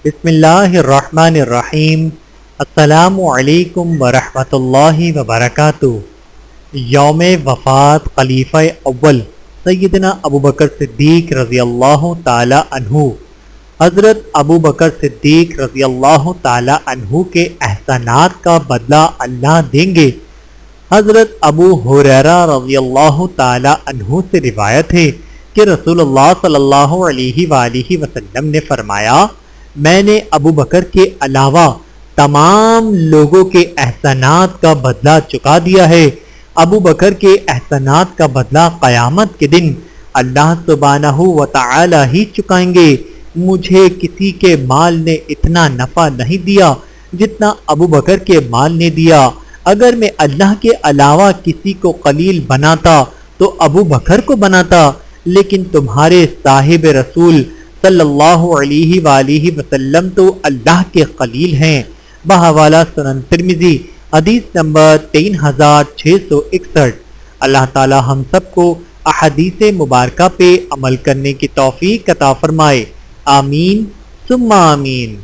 بسم اللہ الرحمن الرحیم۔ السلام علیکم ورحمۃ اللہ وبرکاتہ۔ یوم وفات خلیفہ اول سیدنا ابوبکر صدیق رضی اللہ تعالی عنہ۔ حضرت ابوبکر صدیق رضی اللہ تعالی عنہ کے احسانات کا بدلہ اللہ دیں گے۔ حضرت ابو ہریرہ رضی اللہ تعالی عنہ سے روایت ہے کہ رسول اللہ صلی اللہ علیہ وآلہ وسلم نے فرمایا، میں نے ابو بکر کے علاوہ تمام لوگوں کے احسانات کا بدلہ چکا دیا ہے۔ ابو بکر کے احسانات کا بدلہ قیامت کے دن اللہ سبحانہ و تعالی ہی چکائیں گے۔ مجھے کسی کے مال نے اتنا نفع نہیں دیا جتنا ابو بکر کے مال نے دیا۔ اگر میں اللہ کے علاوہ کسی کو خلیل بناتا تو ابو بکر کو بناتا، لیکن تمہارے صاحب رسول صلی اللہ علیہ وآلہ وسلم تو اللہ کے خلیل ہیں۔ بحوالہ سنن ترمذی حدیث نمبر 3661۔ اللہ تعالی ہم سب کو احادیث مبارکہ پہ عمل کرنے کی توفیق عطا فرمائے، آمین ثم آمین۔